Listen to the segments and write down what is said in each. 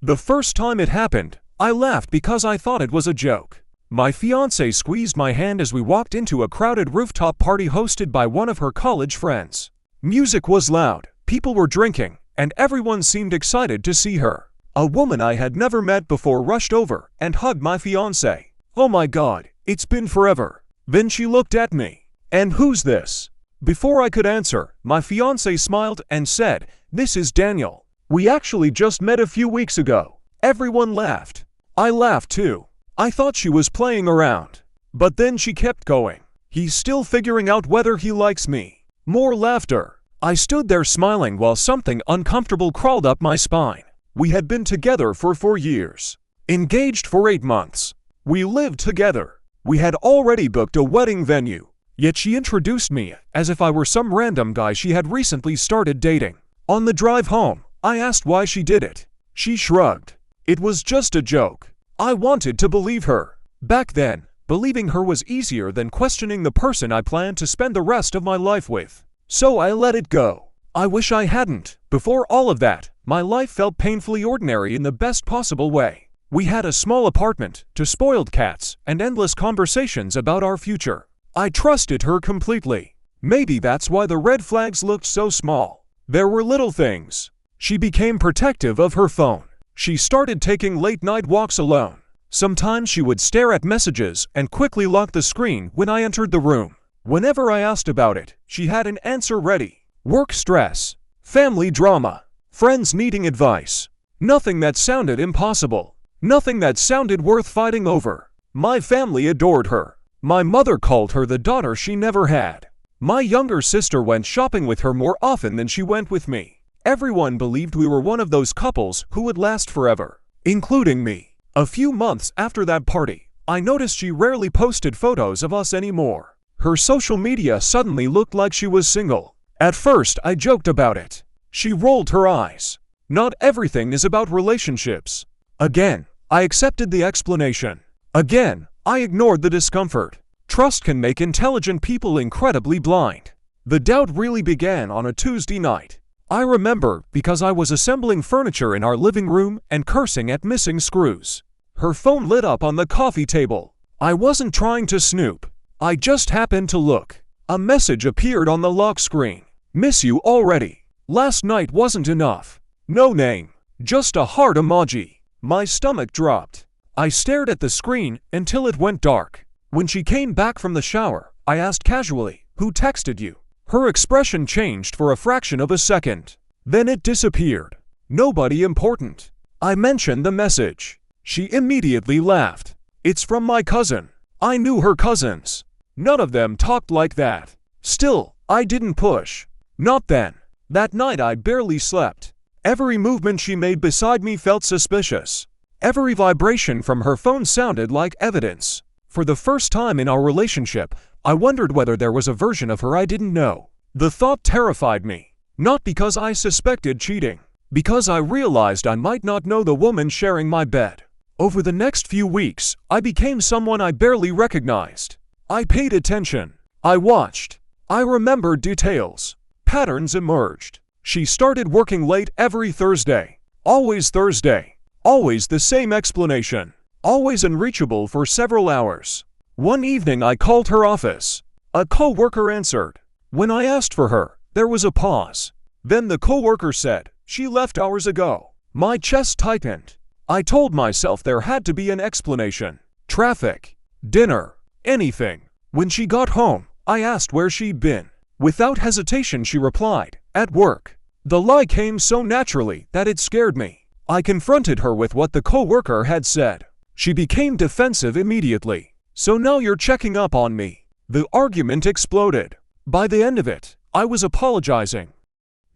The first time it happened, I laughed because I thought it was a joke. My fiancée squeezed my hand as we walked into a crowded rooftop party hosted by one of her college friends. Music was loud, people were drinking, and everyone seemed excited to see her. A woman I had never met before rushed over and hugged my fiancé. "Oh my God, it's been forever." Then she looked at me. "And who's this?" Before I could answer, my fiancé smiled and said, "This is Daniel. We actually just met a few weeks ago." Everyone laughed. I laughed too. I thought she was playing around. But then she kept going. "He's still figuring out whether he likes me." More laughter. I stood there smiling while something uncomfortable crawled up my spine. We had been together for 4 years. Engaged for 8 months. We lived together. We had already booked a wedding venue. Yet she introduced me as if I were some random guy she had recently started dating. On the drive home, I asked why she did it. She shrugged. It was just a joke. I wanted to believe her. Back then, believing her was easier than questioning the person I planned to spend the rest of my life with. So I let it go. I wish I hadn't. Before all of that, my life felt painfully ordinary in the best possible way. We had a small apartment, 2 spoiled cats, and endless conversations about our future. I trusted her completely. Maybe that's why the red flags looked so small. There were little things. She became protective of her phone. She started taking late-night walks alone. Sometimes she would stare at messages and quickly lock the screen when I entered the room. Whenever I asked about it, she had an answer ready. Work stress, family drama, friends needing advice. Nothing that sounded impossible. Nothing that sounded worth fighting over. My family adored her. My mother called her the daughter she never had. My younger sister went shopping with her more often than she went with me. Everyone believed we were one of those couples who would last forever, including me. A few months after that party, I noticed she rarely posted photos of us anymore. Her social media suddenly looked like she was single. At first, I joked about it. She rolled her eyes. "Not everything is about relationships." Again, I accepted the explanation. Again, I ignored the discomfort. Trust can make intelligent people incredibly blind. The doubt really began on a Tuesday night. I remember because I was assembling furniture in our living room and cursing at missing screws. Her phone lit up on the coffee table. I wasn't trying to snoop. I just happened to look. A message appeared on the lock screen. "Miss you already. Last night wasn't enough." No name. Just a heart emoji. My stomach dropped. I stared at the screen until it went dark. When she came back from the shower, I asked casually, "Who texted you?" Her expression changed for a fraction of a second. Then it disappeared. "Nobody important." I mentioned the message. She immediately laughed. "It's from my cousin." I knew her cousins. None of them talked like that. Still, I didn't push. Not then. That night I barely slept. Every movement she made beside me felt suspicious. Every vibration from her phone sounded like evidence. For the first time in our relationship, I wondered whether there was a version of her I didn't know. The thought terrified me. Not because I suspected cheating. Because I realized I might not know the woman sharing my bed. Over the next few weeks, I became someone I barely recognized. I paid attention. I watched. I remembered details. Patterns emerged. She started working late every Thursday. Always Thursday. Always the same explanation. Always unreachable for several hours. One evening I called her office. A co-worker answered. When I asked for her, there was a pause. Then the co-worker said, "She left hours ago." My chest tightened. I told myself there had to be an explanation. Traffic. Dinner. Anything. When she got home, I asked where she'd been. Without hesitation she replied, "At work." The lie came so naturally that it scared me. I confronted her with what the co-worker had said. She became defensive immediately. "So now you're checking up on me." The argument exploded. By the end of it, I was apologizing.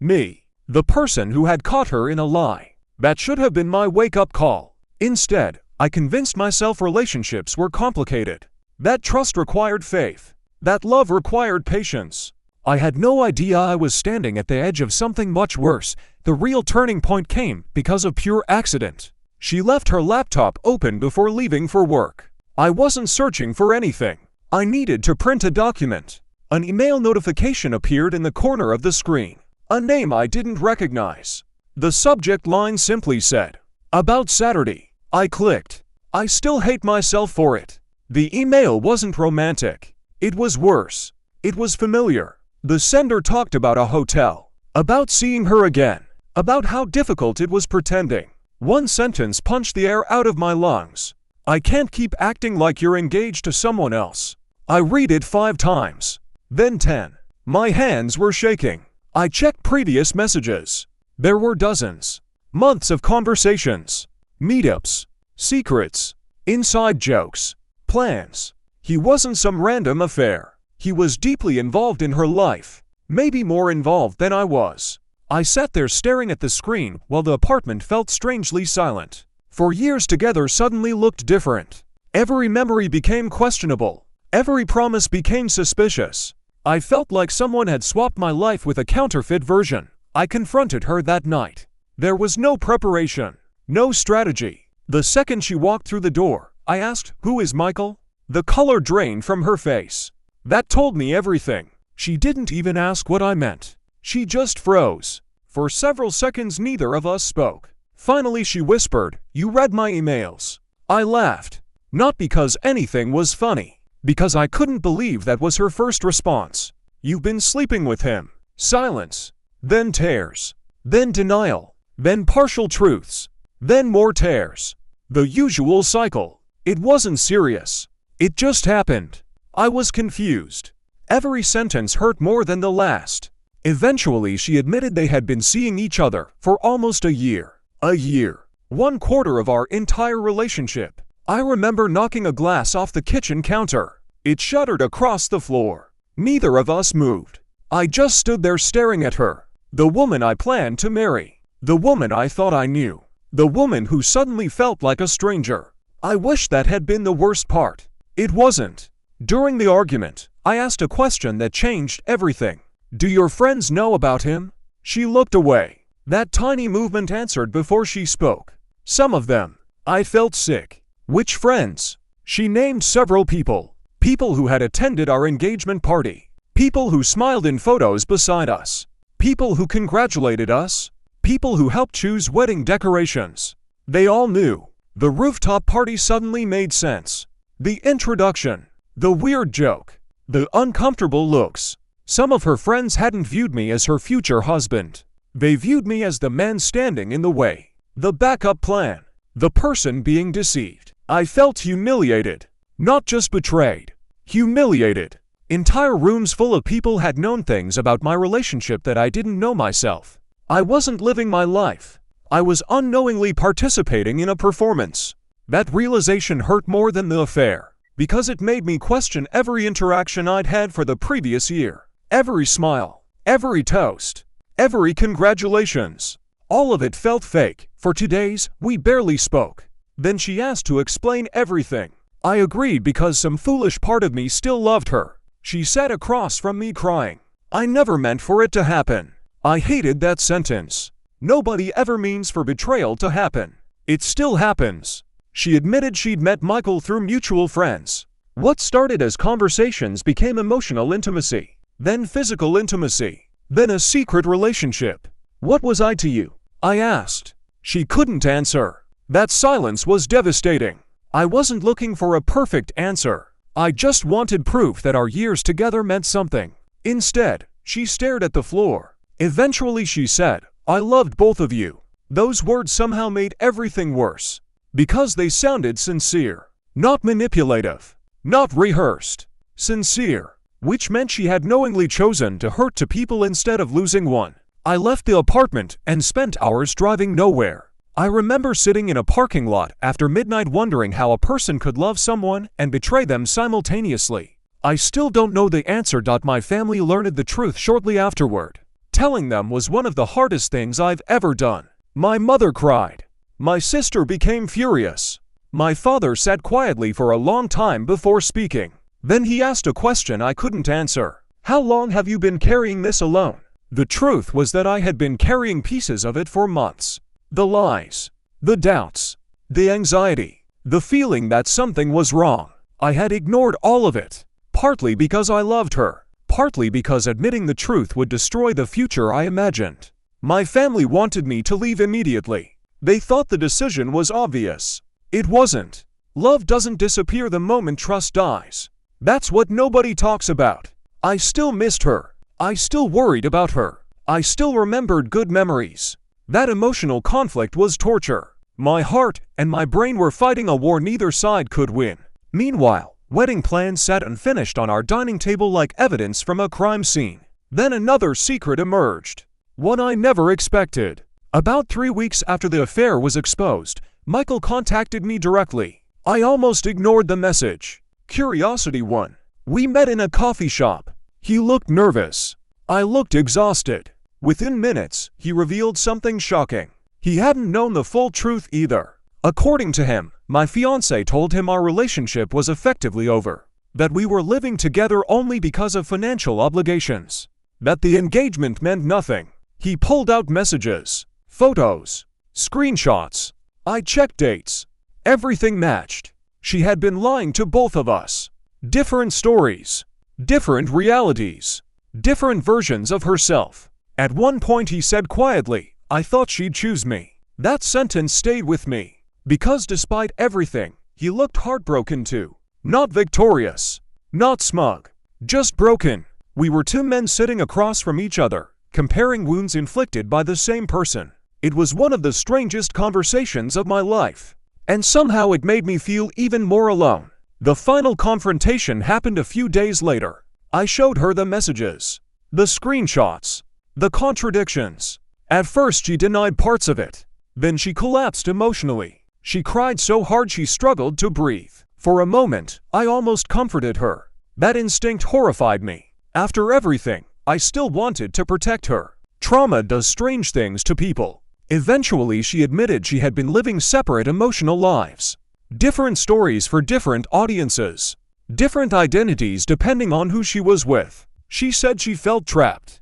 Me, the person who had caught her in a lie. That should have been my wake-up call. Instead, I convinced myself relationships were complicated. That trust required faith. That love required patience. I had no idea I was standing at the edge of something much worse. The real turning point came because of pure accident. She left her laptop open before leaving for work. I wasn't searching for anything. I needed to print a document. An email notification appeared in the corner of the screen. A name I didn't recognize. The subject line simply said, About Saturday. I clicked. I still hate myself for it. The email wasn't romantic. It was worse. It was familiar. The sender talked about a hotel, about seeing her again, about how difficult it was pretending. One sentence punched the air out of my lungs. I can't keep acting like you're engaged to someone else. I read it 5 times, then 10. My hands were shaking. I checked previous messages. There were dozens. Months of conversations, meetups, secrets, inside jokes, plans. He wasn't some random affair. He was deeply involved in her life, maybe more involved than I was. I sat there staring at the screen while the apartment felt strangely silent. For years together suddenly looked different. Every memory became questionable. Every promise became suspicious. I felt like someone had swapped my life with a counterfeit version. I confronted her that night. There was no preparation, no strategy. The second she walked through the door, I asked, "Who is Michael?" The color drained from her face. That told me everything. She didn't even ask what I meant. She just froze. For several seconds neither of us spoke. Finally she whispered, "You read my emails." I laughed. Not because anything was funny. Because I couldn't believe that was her first response. "You've been sleeping with him." Silence. Then tears. Then denial. Then partial truths. Then more tears. The usual cycle. It wasn't serious. It just happened. I was confused. Every sentence hurt more than the last. Eventually she admitted they had been seeing each other for almost a year. A year. 1/4 of our entire relationship. I remember knocking a glass off the kitchen counter. It shuddered across the floor. Neither of us moved. I just stood there staring at her. The woman I planned to marry. The woman I thought I knew. The woman who suddenly felt like a stranger. I wish that had been the worst part. It wasn't. During the argument, I asked a question that changed everything. "Do your friends know about him?" She looked away. That tiny movement answered before she spoke. "Some of them." I felt sick. "Which friends?" She named several people. People who had attended our engagement party. People who smiled in photos beside us. People who congratulated us. People who helped choose wedding decorations. They all knew. The rooftop party suddenly made sense. The introduction. The weird joke. The uncomfortable looks. Some of her friends hadn't viewed me as her future husband. They viewed me as the man standing in the way. The backup plan. The person being deceived. I felt humiliated. Not just betrayed. Humiliated. Entire rooms full of people had known things about my relationship that I didn't know myself. I wasn't living my life. I was unknowingly participating in a performance. That realization hurt more than the affair, because it made me question every interaction I'd had for the previous year. Every smile, every toast, every congratulations. All of it felt fake. For 2 days, we barely spoke. Then she asked to explain everything. I agreed because some foolish part of me still loved her. She sat across from me crying. I never meant for it to happen. I hated that sentence. Nobody ever means for betrayal to happen. It still happens. She admitted she'd met Michael through mutual friends. What started as conversations became emotional intimacy, then physical intimacy, then a secret relationship. "What was I to you?" I asked. She couldn't answer. That silence was devastating. I wasn't looking for a perfect answer. I just wanted proof that our years together meant something. Instead, she stared at the floor. Eventually she said, "I loved both of you." Those words somehow made everything worse. Because they sounded sincere. Not manipulative. Not rehearsed. Sincere. Which meant she had knowingly chosen to hurt 2 people instead of losing one. I left the apartment and spent hours driving nowhere. I remember sitting in a parking lot after midnight wondering how a person could love someone and betray them simultaneously. I still don't know the answer. My family learned the truth shortly afterward. Telling them was one of the hardest things I've ever done. My mother cried. My sister became furious. My father sat quietly for a long time before speaking. Then he asked a question I couldn't answer. "How long have you been carrying this alone?" The truth was that I had been carrying pieces of it for months. The lies, the doubts, the anxiety, the feeling that something was wrong. I had ignored all of it, partly because I loved her, partly because admitting the truth would destroy the future I imagined. My family wanted me to leave immediately. They thought the decision was obvious. It wasn't. Love doesn't disappear the moment trust dies. That's what nobody talks about. I still missed her. I still worried about her. I still remembered good memories. That emotional conflict was torture. My heart and my brain were fighting a war neither side could win. Meanwhile, wedding plans sat unfinished on our dining table like evidence from a crime scene. Then another secret emerged. One I never expected. About 3 weeks after the affair was exposed, Michael contacted me directly. I almost ignored the message. Curiosity won. We met in a coffee shop. He looked nervous. I looked exhausted. Within minutes, he revealed something shocking. He hadn't known the full truth either. According to him, my fiancé told him our relationship was effectively over. That we were living together only because of financial obligations. That the engagement meant nothing. He pulled out messages, photos, screenshots. I checked dates. Everything matched. She had been lying to both of us. Different stories. Different realities. Different versions of herself. At one point he said quietly, "I thought she'd choose me." That sentence stayed with me. Because despite everything, he looked heartbroken too. Not victorious. Not smug. Just broken. We were two men sitting across from each other, comparing wounds inflicted by the same person. It was one of the strangest conversations of my life. And somehow it made me feel even more alone. The final confrontation happened a few days later. I showed her the messages, the screenshots, the contradictions. At first she denied parts of it. Then she collapsed emotionally. She cried so hard she struggled to breathe. For a moment, I almost comforted her. That instinct horrified me. After everything, I still wanted to protect her. Trauma does strange things to people. Eventually she admitted she had been living separate emotional lives. Different stories for different audiences. Different identities depending on who she was with. She said she felt trapped.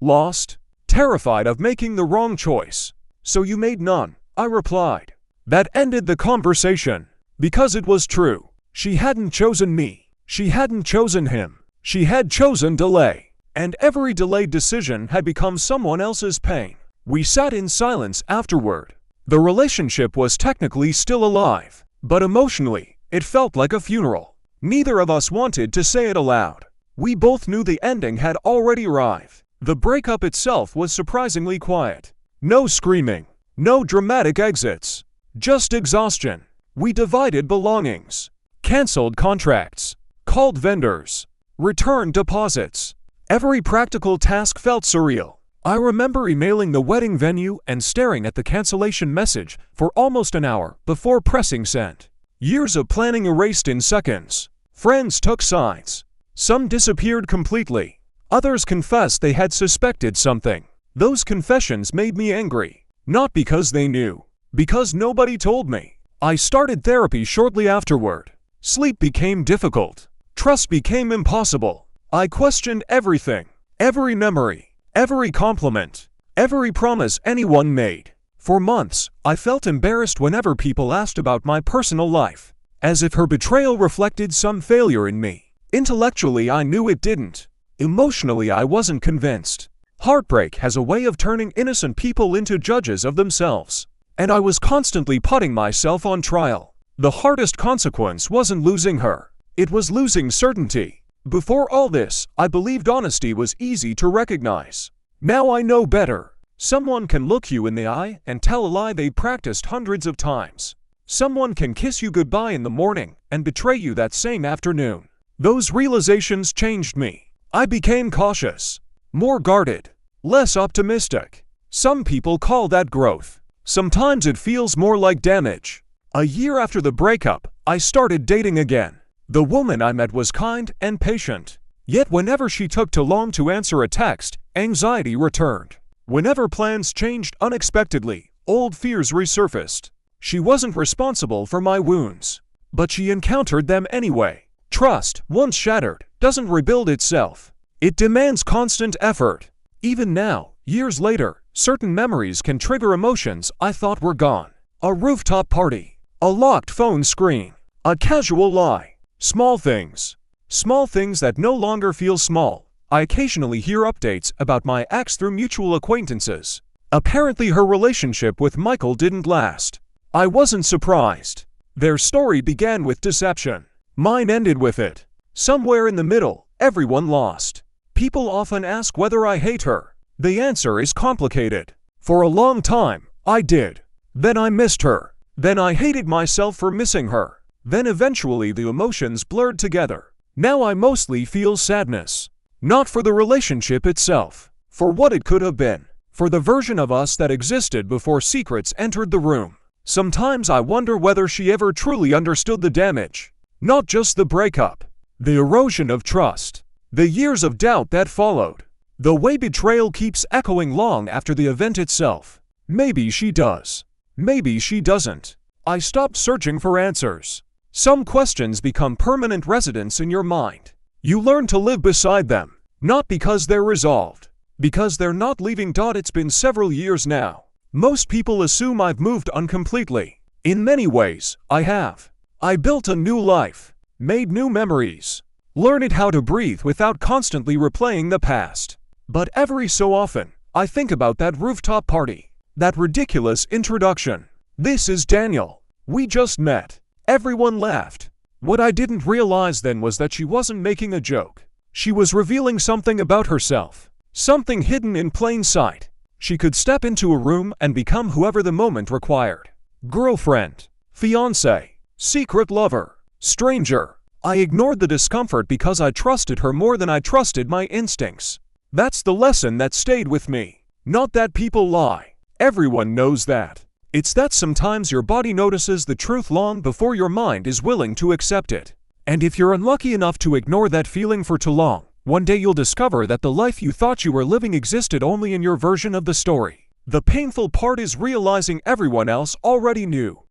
Lost. Terrified of making the wrong choice. "So you made none," I replied. That ended the conversation. Because it was true. She hadn't chosen me. She hadn't chosen him. She had chosen delay. And every delayed decision had become someone else's pain. We sat in silence afterward. The relationship was technically still alive, but emotionally, it felt like a funeral. Neither of us wanted to say it aloud. We both knew the ending had already arrived. The breakup itself was surprisingly quiet. No screaming. No dramatic exits. Just exhaustion. We divided belongings. Cancelled contracts. Called vendors. Returned deposits. Every practical task felt surreal. I remember emailing the wedding venue and staring at the cancellation message for almost an hour before pressing send. Years of planning erased in seconds. Friends took sides. Some disappeared completely. Others confessed they had suspected something. Those confessions made me angry. Not because they knew. Because nobody told me. I started therapy shortly afterward. Sleep became difficult. Trust became impossible. I questioned everything. Every memory. Every compliment, every promise anyone made. For months, I felt embarrassed whenever people asked about my personal life, as if her betrayal reflected some failure in me. Intellectually, I knew it didn't. Emotionally, I wasn't convinced. Heartbreak has a way of turning innocent people into judges of themselves, and I was constantly putting myself on trial. The hardest consequence wasn't losing her. It was losing certainty. Before all this, I believed honesty was easy to recognize. Now I know better. Someone can look you in the eye and tell a lie they practiced hundreds of times. Someone can kiss you goodbye in the morning and betray you that same afternoon. Those realizations changed me. I became cautious, more guarded, less optimistic. Some people call that growth. Sometimes it feels more like damage. A year after the breakup, I started dating again. The woman I met was kind and patient. Yet whenever she took too long to answer a text, anxiety returned. Whenever plans changed unexpectedly, old fears resurfaced. She wasn't responsible for my wounds, but she encountered them anyway. Trust, once shattered, doesn't rebuild itself. It demands constant effort. Even now, years later, certain memories can trigger emotions I thought were gone. A rooftop party. A locked phone screen. A casual lie. Small things. Small things that no longer feel small. I occasionally hear updates about my ex through mutual acquaintances. Apparently her relationship with Michael didn't last. I wasn't surprised. Their story began with deception. Mine ended with it. Somewhere in the middle, everyone lost. People often ask whether I hate her. The answer is complicated. For a long time, I did. Then I missed her. Then I hated myself for missing her. Then eventually the emotions blurred together. Now I mostly feel sadness. Not for the relationship itself, for what it could have been, for the version of us that existed before secrets entered the room. Sometimes I wonder whether she ever truly understood the damage. Not just the breakup, the erosion of trust, the years of doubt that followed, the way betrayal keeps echoing long after the event itself. Maybe she does. Maybe she doesn't. I stopped searching for answers. Some questions become permanent residents in your mind. You learn to live beside them, not because they're resolved, because they're not leaving. It's been several years now. Most people assume I've moved on completely. In many ways, I have. I built a new life, made new memories, learned how to breathe without constantly replaying the past. But every so often, I think about that rooftop party, that ridiculous introduction. This is Daniel. We just met. Everyone laughed. What I didn't realize then was that she wasn't making a joke. She was revealing something about herself, something hidden in plain sight. She could step into a room and become whoever the moment required. Girlfriend, fiancé, secret lover, stranger. I ignored the discomfort because I trusted her more than I trusted my instincts. That's the lesson that stayed with me. Not that people lie. Everyone knows that. It's that sometimes your body notices the truth long before your mind is willing to accept it. And if you're unlucky enough to ignore that feeling for too long, one day you'll discover that the life you thought you were living existed only in your version of the story. The painful part is realizing everyone else already knew.